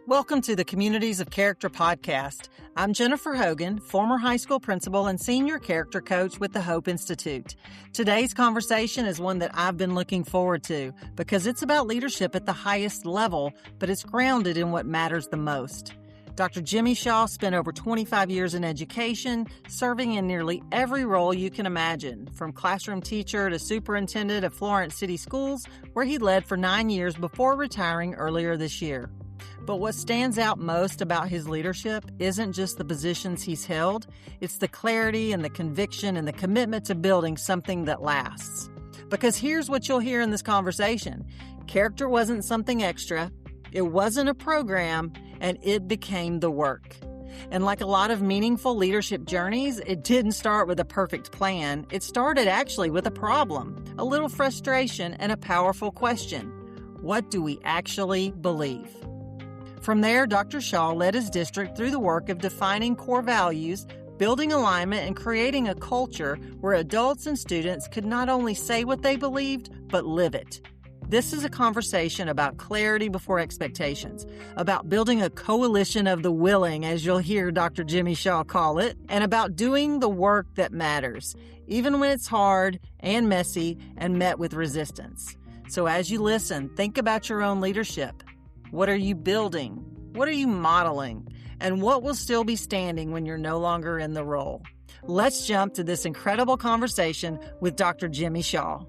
Welcome to the Communities of Character podcast. I'm Jennifer Hogan, former high school principal and senior character coach with the Hope Institute. Today's conversation is one that I've been looking forward to because it's about leadership at the highest level, but it's grounded in what matters the most. Dr. Jimmy Shaw spent over 25 years in education, serving in nearly every role you can imagine, from classroom teacher to superintendent of Florence City Schools, where he led for 9 years before retiring earlier this year. But what stands out most about his leadership isn't just the positions he's held, it's the clarity and the conviction and the commitment to building something that lasts. Because here's what you'll hear in this conversation. Character wasn't something extra, it wasn't a program, and it became the work. And like a lot of meaningful leadership journeys, it didn't start with a perfect plan. It started actually with a problem, a little frustration, and a powerful question. What do we actually believe? From there, Dr. Shaw led his district through the work of defining core values, building alignment, and creating a culture where adults and students could not only say what they believed, but live it. This is a conversation about clarity before expectations, about building a coalition of the willing, as you'll hear Dr. Jimmy Shaw call it, and about doing the work that matters, even when it's hard and messy and met with resistance. So as you listen, think about your own leadership. What are you building? What are you modeling? And what will still be standing when you're no longer in the role? Let's jump to this incredible conversation with Dr. Jimmy Shaw.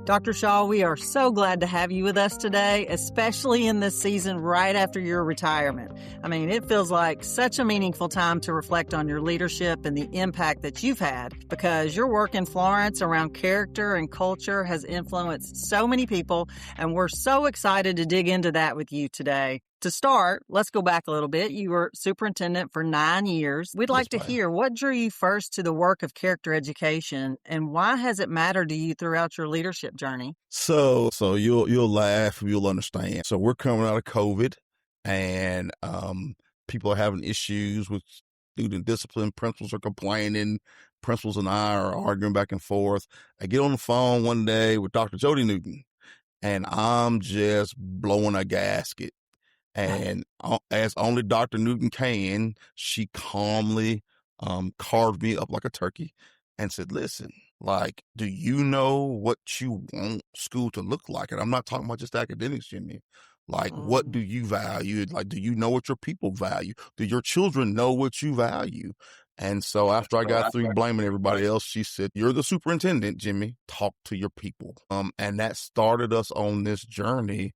Dr. Shaw, we are so glad to have you with us today, especially in this season right after your retirement. I mean, it feels like such a meaningful time to reflect on your leadership and the impact that you've had because your work in Florence around character and culture has influenced so many people, and we're so excited to dig into that with you today. To start, let's go back a little bit. You were superintendent for 9 years. We'd like to hear what drew you first to the work of character education, and why has it mattered to you throughout your leadership journey? So you'll laugh, you'll understand. So we're coming out of COVID, and people are having issues with student discipline. Principals are complaining. Principals and I are arguing back and forth. I get on the phone one day with Dr. Jody Newton, and I'm just blowing a gasket. And as only Dr. Newton can, she calmly carved me up like a turkey and said, listen, like, do you know what you want school to look like? And I'm not talking about just academics, Jimmy. Like, what do you value? Like, do you know what your people value? Do your children know what you value? And so after I got through blaming everybody else, she said, you're the superintendent, Jimmy. Talk to your people. And that started us on this journey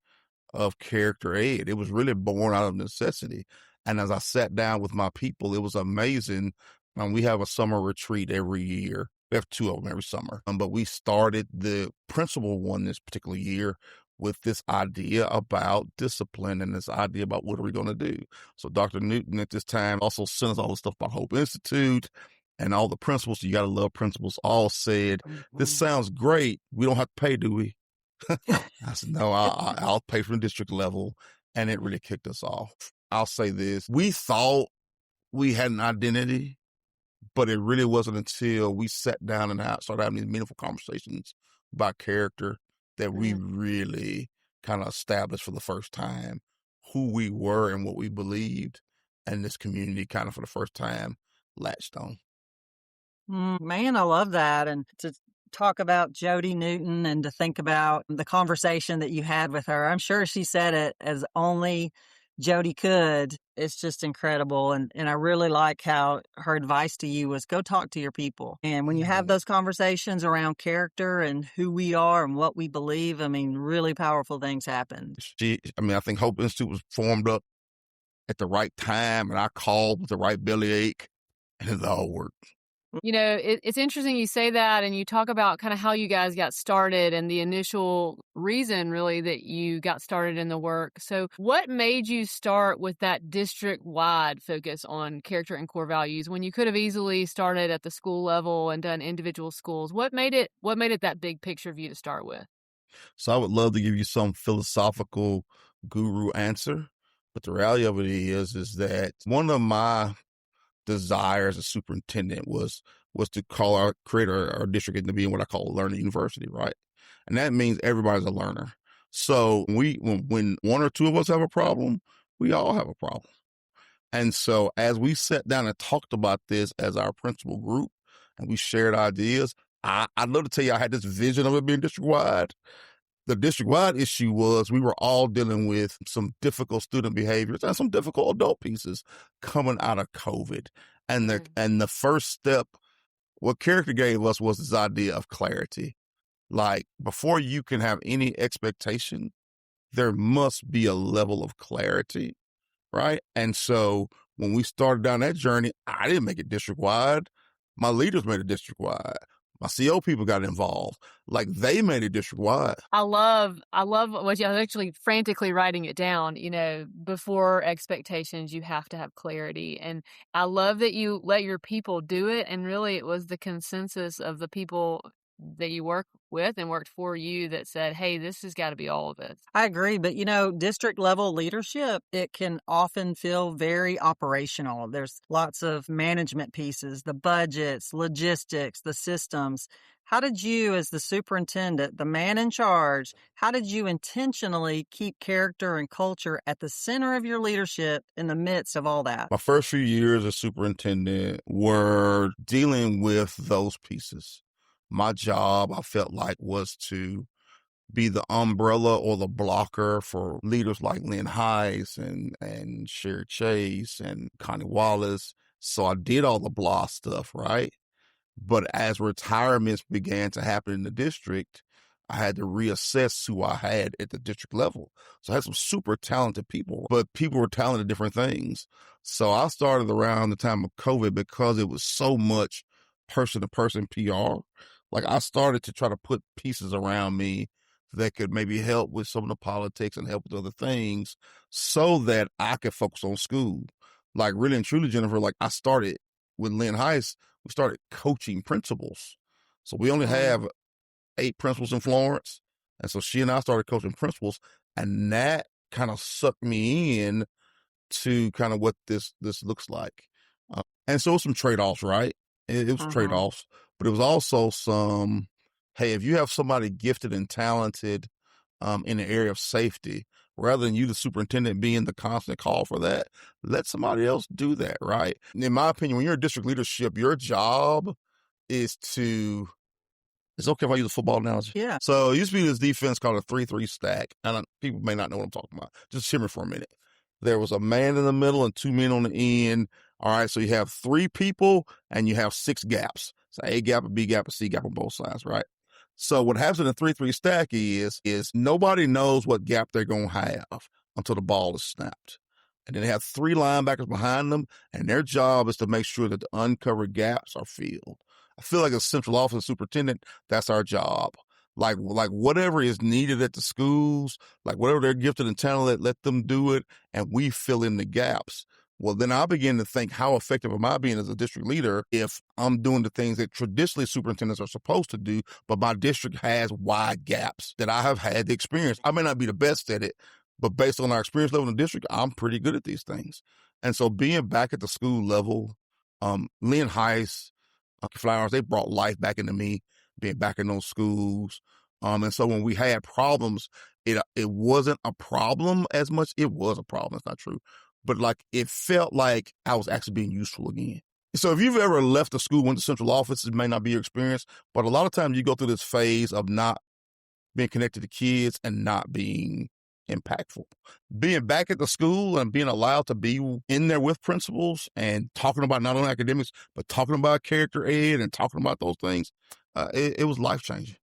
of character ed. It was really born out of necessity. And as I sat down with my people, it was amazing. We have a summer retreat every year. We have 2 of them every summer. But we started the principal one this particular year with this idea about discipline and this idea about what are we going to do. So Dr. Newton at this time also sent us all the stuff about Hope Institute, and all the principals, you got to love principals, all said, this sounds great. We don't have to pay, do we? I said, no, I'll pay from the district level. And it really kicked us off. I'll say this. We thought we had an identity, but it really wasn't until we sat down and started having these meaningful conversations about character that we really kind of established for the first time who we were and what we believed. And this community kind of for the first time latched on. Man, I love that. And to talk about Jody Newton and to think about the conversation that you had with her. I'm sure she said it as only Jody could. It's just incredible. And I really like how her advice to you was go talk to your people. And when you have those conversations around character and who we are and what we believe, I mean, really powerful things happen. I think Hope Institute was formed up at the right time, and I called with the right bellyache, and it all worked. You know, it's interesting you say that, and you talk about kind of how you guys got started and the initial reason really that you got started in the work. So what made you start with that district-wide focus on character and core values when you could have easily started at the school level and done individual schools? What made it that big picture view to start with? So I would love to give you some philosophical guru answer, but the reality of it is that one of my desire as a superintendent was was to create our district into being what I call a learning university, right? And that means everybody's a learner. So when one or two of us have a problem, we all have a problem. And so as we sat down and talked about this as our principal group and we shared ideas, I'd love to tell you I had this vision of it being district-wide. The district-wide issue was we were all dealing with some difficult student behaviors and some difficult adult pieces coming out of COVID. And the first step, what character gave us was this idea of clarity. Like, before you can have any expectation, there must be a level of clarity, right? And so when we started down that journey, I didn't make it district-wide. My leaders made it district-wide. My CO people got involved. Like, they made it district-wide. I love what you I was actually frantically writing it down. Before expectations, you have to have clarity. And I love that you let your people do it. And really, it was the consensus of the people that you work with and worked for you that said, hey, this has got to be all of it. I agree. But, district level leadership, it can often feel very operational. There's lots of management pieces, the budgets, logistics, the systems. How did you, as the superintendent, the man in charge, how did you intentionally keep character and culture at the center of your leadership in the midst of all that? My first few years as superintendent were dealing with those pieces. My job, I felt like, was to be the umbrella or the blocker for leaders like Lynn Heiss and Sherry Chase and Connie Wallace. So I did all the blah stuff, right? But as retirements began to happen in the district, I had to reassess who I had at the district level. So I had some super talented people, but people were talented at different things. So I started around the time of COVID because it was so much person-to-person PR. Like, I started to try to put pieces around me that could maybe help with some of the politics and help with other things so that I could focus on school. Like, really and truly, Jennifer, like, I started with Lynn Heiss, we started coaching principals. So we only have 8 principals in Florence. And so she and I started coaching principals, and that kind of sucked me in to kind of what this looks like. And so some trade-offs, right? It was trade-offs, but it was also some, hey, if you have somebody gifted and talented in the area of safety, rather than you, the superintendent, being the constant call for that, let somebody else do that, right? In my opinion, when you're in district leadership, your job is to, it's okay if I use a football analogy? Yeah. So it used to be this defense called a 3-3 stack. And people may not know what I'm talking about. Just hear me for a minute. There was a man in the middle and 2 men on the end. All right, so you have 3 people and you have 6 gaps. So A gap, a B gap, a C gap on both sides, right? So what happens in a 3-3 stack is nobody knows what gap they're going to have until the ball is snapped. And then they have 3 linebackers behind them, and their job is to make sure that the uncovered gaps are filled. I feel like as central office superintendent, that's our job. Like whatever is needed at the schools, like whatever they're gifted and talented, let them do it, and we fill in the gaps. Well, then I begin to think, how effective am I being as a district leader if I'm doing the things that traditionally superintendents are supposed to do, but my district has wide gaps that I have had the experience. I may not be the best at it, but based on our experience level in the district, I'm pretty good at these things. And so being back at the school level, Lynn Heiss, Flowers, they brought life back into me, being back in those schools. And so when we had problems, it wasn't a problem as much. It was a problem. That's not true. But like, it felt like I was actually being useful again. So if you've ever left a school, went to central office, it may not be your experience, but a lot of times you go through this phase of not being connected to kids and not being impactful. Being back at the school and being allowed to be in there with principals and talking about not only academics, but talking about character ed and talking about those things, it was life-changing.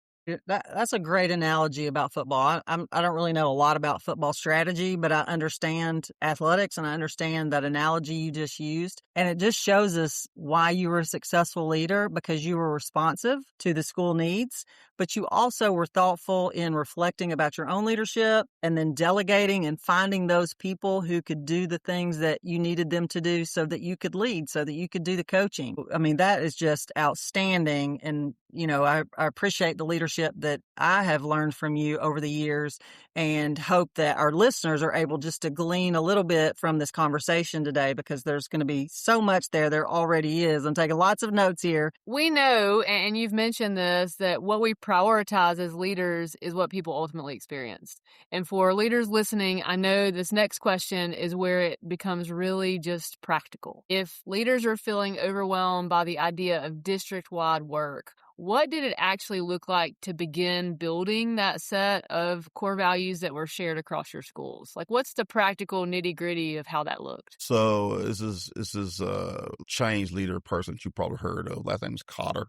That's a great analogy about football. I don't really know a lot about football strategy, but I understand athletics and I understand that analogy you just used. And it just shows us why you were a successful leader, because you were responsive to the school needs, but you also were thoughtful in reflecting about your own leadership and then delegating and finding those people who could do the things that you needed them to do so that you could lead, so that you could do the coaching. I mean, that is just outstanding. And, I appreciate the leadership that I have learned from you over the years, and hope that our listeners are able just to glean a little bit from this conversation today, because there's going to be so much there. There already is. I'm taking lots of notes here. We know, and you've mentioned this, that what we prioritize as leaders is what people ultimately experience. And for leaders listening, I know this next question is where it becomes really just practical. If leaders are feeling overwhelmed by the idea of district-wide work, what did it actually look like to begin building that set of core values that were shared across your schools? Like, what's the practical nitty-gritty of how that looked? So this is a change leader person that you probably heard of. Last name is Cotter.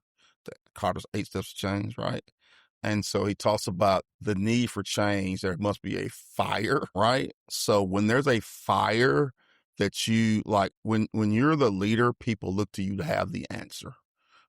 Cotter's 8 Steps to Change, right? And so he talks about the need for change. There must be a fire, right? So when there's a fire that you like, when you're the leader, people look to you to have the answer.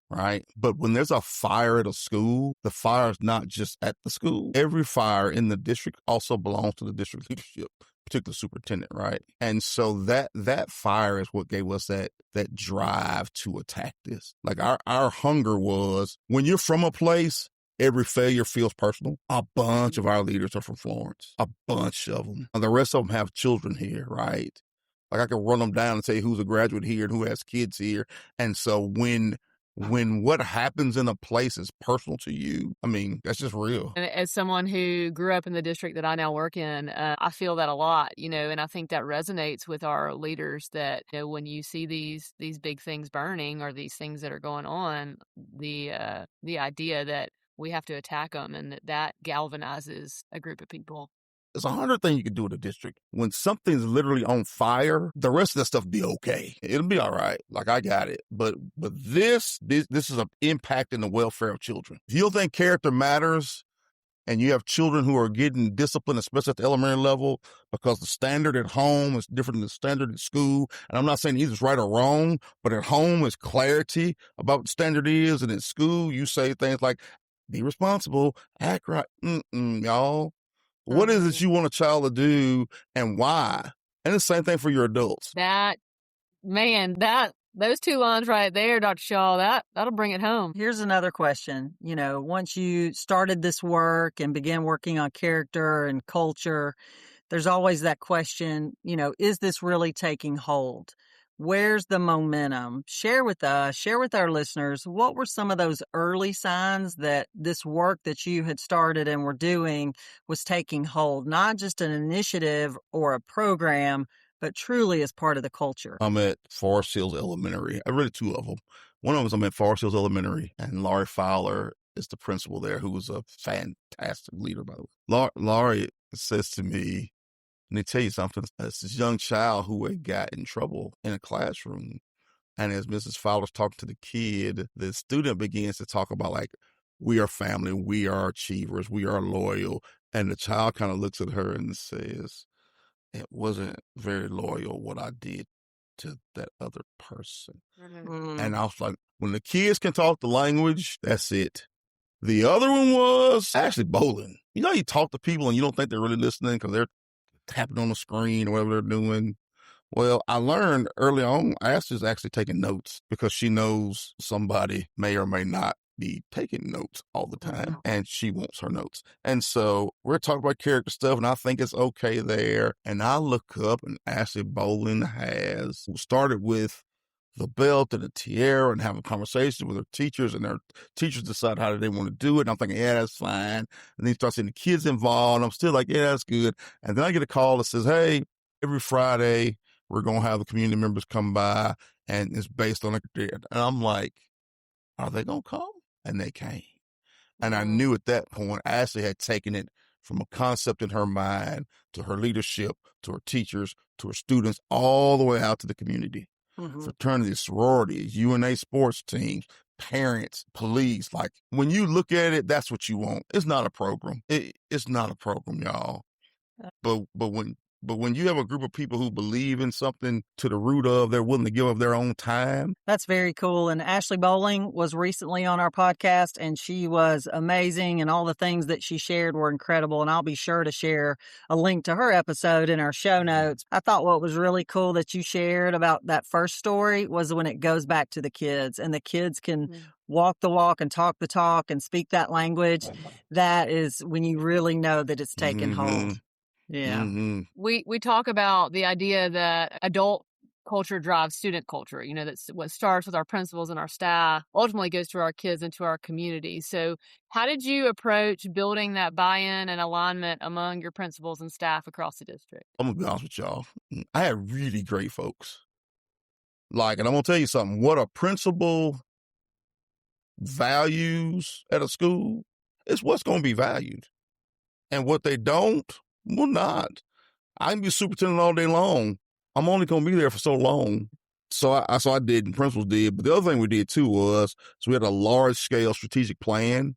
Right. But when there's a fire at a school, the fire is not just at the school. Every fire in the district also belongs to the district leadership, particularly superintendent. Right. And so that fire is what gave us that drive to attack this. Like our hunger was, when you're from a place, every failure feels personal. A bunch of our leaders are from Florence, a bunch of them. And the rest of them have children here. Right. Like I can run them down and say who's a graduate here and who has kids here. And so when what happens in a place is personal to you, I mean, that's just real. And as someone who grew up in the district that I now work in, I feel that a lot, and I think that resonates with our leaders, that when you see these big things burning or these things that are going on, the idea that we have to attack them, and that galvanizes a group of people. There's 100 things you can do in a district. When something's literally on fire, the rest of that stuff be okay. It'll be all right. Like, I got it. But this is an impact in the welfare of children. If you don't think character matters, and you have children who are getting disciplined, especially at the elementary level, because the standard at home is different than the standard at school. And I'm not saying either is right or wrong, but at home is clarity about what the standard is. And at school, you say things like, be responsible, act right. Y'all. What is it you want a child to do, and why? And the same thing for your adults. Those 2 lines right there, Dr. Shaw, that'll bring it home. Here's another question. Once you started this work and began working on character and culture, there's always that question, is this really taking hold? Where's the momentum? Share with us, share with our listeners, what were some of those early signs that this work that you had started and were doing was taking hold, not just an initiative or a program, but truly as part of the culture? I'm at Forest Hills Elementary. I read 2 of them. One of them is I'm at Forest Hills Elementary, and Laurie Fowler is the principal there, who was a fantastic leader, by the way. Laurie says to me, let me tell you something. It's this young child who had got in trouble in a classroom. And as Mrs. Fowler's talking to the kid, the student begins to talk about, like, we are family, we are achievers, we are loyal. And the child kind of looks at her and says, it wasn't very loyal what I did to that other person. Mm-hmm. And I was like, when the kids can talk the language, that's it. The other one was actually bowling. You talk to people and you don't think they're really listening because they're tapping on the screen or whatever they're doing. Well, I learned early on, Ashley's actually taking notes because she knows somebody may or may not be taking notes all the time, and she wants her notes. And so we're talking about character stuff, and I think it's okay there. And I look up, and Ashley Bolin has started with the belt and the tiara and having conversations with her teachers, and their teachers decide how they want to do it. And I'm thinking, yeah, that's fine. And then you start seeing the kids involved, and I'm still like, yeah, that's good. And then I get a call that says, hey, every Friday, we're going to have the community members come by, and it's based on and I'm like, are they going to come? And they came. And I knew at that point, Ashley had taken it from a concept in her mind to her leadership, to her teachers, to her students, all the way out to the community. Fraternities, sororities, UNA sports teams, parents, police. Like, when you look at it, that's what you want. It's not a program. It's not a program, y'all. But when But when you have a group of people who believe in something to the root of, they're willing to give up their own time. That's very cool. And Ashley Bowling was recently on our podcast, and she was amazing, and all the things that she shared were incredible. And I'll be sure to share a link to her episode in our show notes. I thought what was really cool that you shared about that first story was when it goes back to the kids, and the kids can walk the walk and talk the talk and speak that language. That is when you really know that it's taken hold. Yeah. We talk about the idea that adult culture drives student culture. You know, that's what starts with our principals and our staff, ultimately goes to our kids and to our community. So how did you approach building that buy-in and alignment among your principals and staff across the district? I'm going to be honest with y'all. I had really great folks. And I'm going to tell you something. What a principal values at a school is what's going to be valued. And what they don't will not. I can be superintendent all day long. I'm only going to be there for so long. So I did, and principals did. But the other thing we did too was, so we had a large scale strategic plan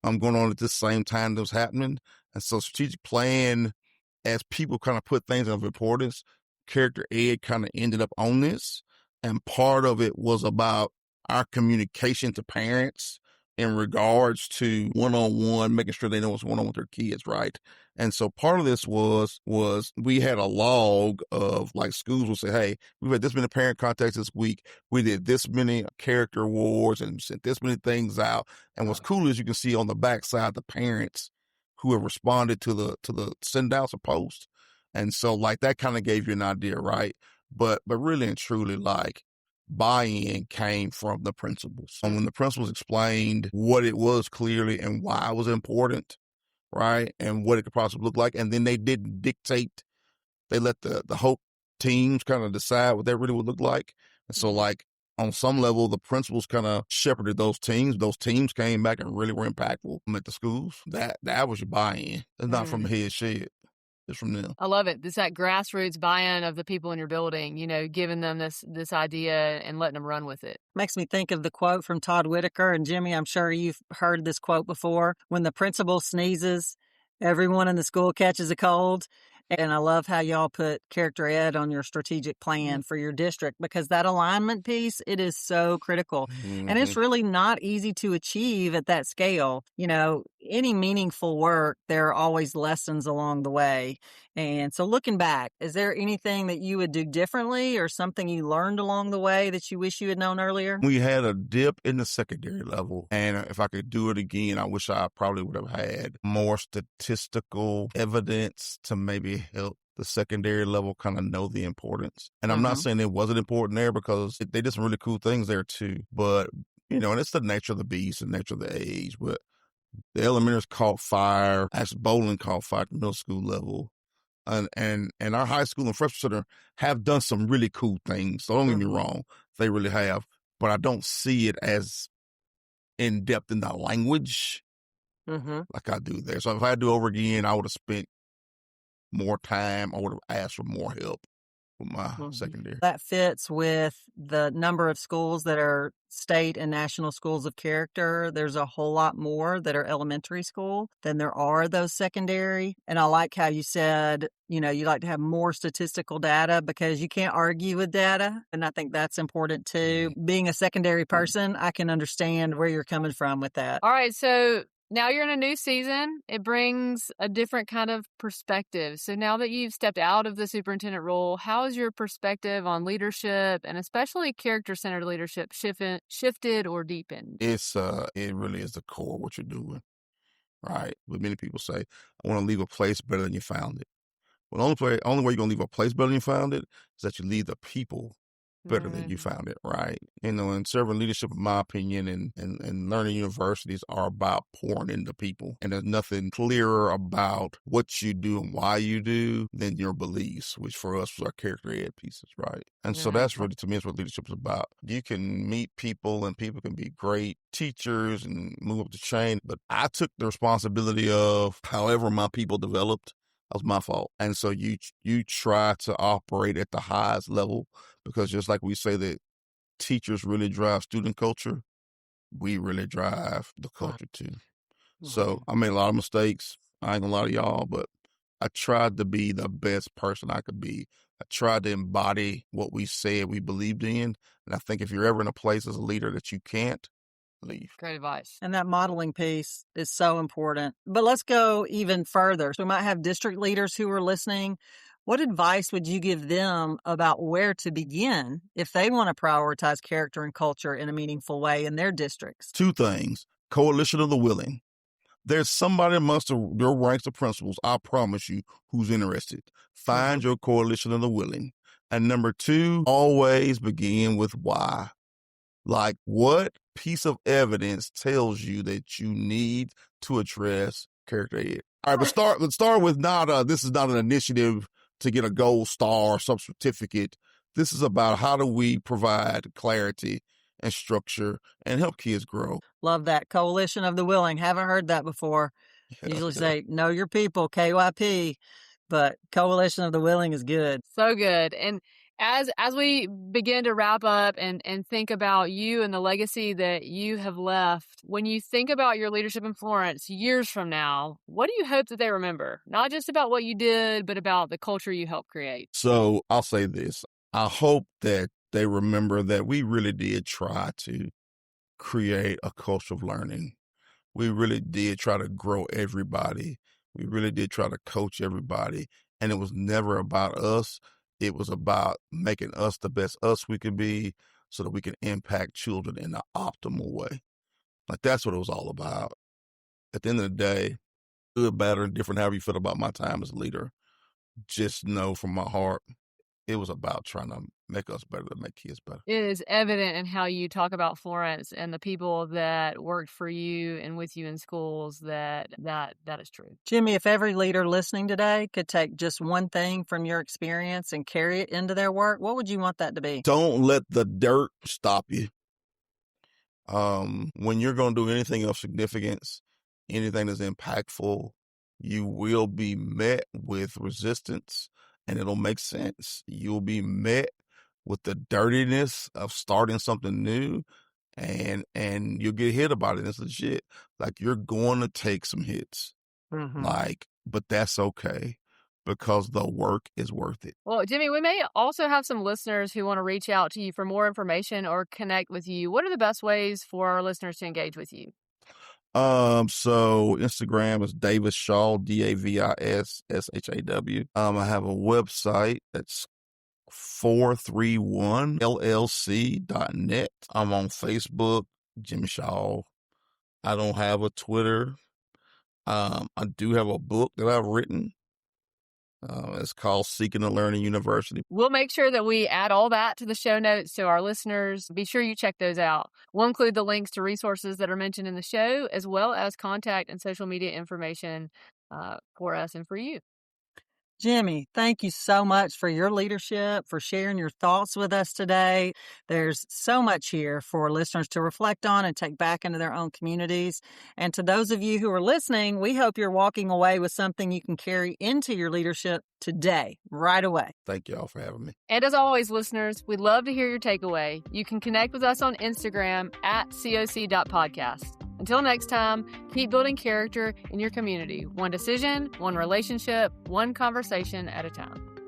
going on at the same time that was happening. And so strategic plan, as people kind of put things of importance, character ed kind of ended up on this. And part of it was about our communication to parents in regards to one-on-one, making sure they know what's going on with their kids, right? And so part of this was we had a log of, like, schools will say, hey, we've had this many parent contacts this week. We did this many character awards and sent this many things out. And what's cool is you can see on the backside the parents who have responded to the send outs or posts. And so, like, that kind of gave you an idea, right? But really and truly, like, buy-in came from the principals. And when the principals explained what it was clearly and why it was important, right, and what it could possibly look like, and then they didn't dictate. They let the Hope teams kind of decide what that really would look like. And so, like, on some level, the principals kind of shepherded those teams. Those teams came back and really were impactful at the schools. That was your buy-in. It's not from the head shed. It's from them. I love it. It's that grassroots buy-in of the people in your building, you know, giving them this idea and letting them run with it. Makes me think of the quote from Todd Whitaker. And Jimmy, I'm sure you've heard this quote before. When the principal sneezes, everyone in the school catches a cold. And I love how y'all put character ed on your strategic plan for your district, because that alignment piece, it is so critical. And it's really not easy to achieve at that scale. You know, any meaningful work, there are always lessons along the way. And so looking back, is there anything that you would do differently or something you learned along the way that you wish you had known earlier? We had a dip in the secondary level. And if I could do it again, I wish I probably would have had more statistical evidence to maybe help the secondary level kind of know the importance. And I'm not saying it wasn't important there, because they did some really cool things there too. But, you know, and it's the nature of the beast and nature of the age. But the elementaries caught fire. Actually, bowling caught fire at the middle school level. And our high school and freshman center have done some really cool things. So don't get me wrong. They really have. But I don't see it as in depth in the language like I do there. So if I had to do it over again, I would have spent more time. I would have asked for more help with my secondary. That fits with the number of schools that are state and national schools of character. There's a whole lot more that are elementary school than there are those secondary. And I like how you said, you know, you like to have more statistical data because you can't argue with data. And I think that's important too. Being a secondary person, I can understand where you're coming from with that. All right. So now you're in a new season. It brings a different kind of perspective. So now that you've stepped out of the superintendent role, how has your perspective on leadership and especially character-centered leadership shifted or deepened? It really is the core of what you're doing, right? But many people say, I want to leave a place better than you found it. Well, the only way you're going to leave a place better than you found it is that you leave the people better than you found it, right? You know, and servant leadership, in my opinion, and learning universities are about pouring into people. And there's nothing clearer about what you do and why you do than your beliefs, which for us was our character ed pieces, right? And so that's really, to me, is what leadership is about. You can meet people and people can be great teachers and move up the chain, but I took the responsibility of however my people developed. That was my fault. And so you try to operate at the highest level, because just like we say that teachers really drive student culture, we really drive the culture too. So I made a lot of mistakes. I ain't gonna lie to y'all, but I tried to be the best person I could be. I tried to embody what we said we believed in. And I think if you're ever in a place as a leader that you can't, leave. Great advice. And that modeling piece is so important. But let's go even further. So we might have district leaders who are listening. What advice would you give them about where to begin if they want to prioritize character and culture in a meaningful way in their districts? 2 things. Coalition of the willing. There's somebody amongst your ranks of principals, I promise you, who's interested. Find your coalition of the willing. And number 2, always begin with why. Like, what piece of evidence tells you that you need to address character ed? All right, but let's start with this is not an initiative to get a gold star or some certificate. This is about how do we provide clarity and structure and help kids grow. Love that. Coalition of the willing. Haven't heard that before. Usually say, know your people, KYP, but coalition of the willing is good. So good. And as we begin to wrap up and think about you and the legacy that you have left, when you think about your leadership in Florence years from now, what do you hope that they remember? Not just about what you did, but about the culture you helped create. So I'll say this. I hope that they remember that we really did try to create a culture of learning. We really did try to grow everybody. We really did try to coach everybody. And it was never about us. It was about making us the best us we could be so that we can impact children in the optimal way. Like, that's what it was all about. At the end of the day, good, bad, or indifferent, however you feel about my time as a leader, just know from my heart, it was about trying to make us better, to make kids better. It is evident in how you talk about Florence and the people that worked for you and with you in schools that is true. Jimmy, if every leader listening today could take just one thing from your experience and carry it into their work, what would you want that to be? Don't let the dirt stop you. When you're going to do anything of significance, anything that's impactful, you will be met with resistance, and it'll make sense. You'll be met with the dirtiness of starting something new, and you'll get hit about it. It's legit. Like, you're going to take some hits. But that's okay, because the work is worth it. Well, Jimmy, we may also have some listeners who want to reach out to you for more information or connect with you. What are the best ways for our listeners to engage with you? So Instagram is Davis Shaw, DavisShaw. I have a website that's 431llc.net. I'm on Facebook, Jimmy Shaw. I don't have a Twitter. I do have a book that I've written. It's called Seeking and Learning University. We'll make sure that we add all that to the show notes, so our listeners, be sure you check those out. We'll include the links to resources that are mentioned in the show, as well as contact and social media information for us and for you. Jimmy, thank you so much for your leadership, for sharing your thoughts with us today. There's so much here for listeners to reflect on and take back into their own communities. And to those of you who are listening, we hope you're walking away with something you can carry into your leadership today, right away. Thank y'all for having me. And as always, listeners, we'd love to hear your takeaway. You can connect with us on Instagram at coc.podcast. Until next time, keep building character in your community, one decision, one relationship, one conversation at a time.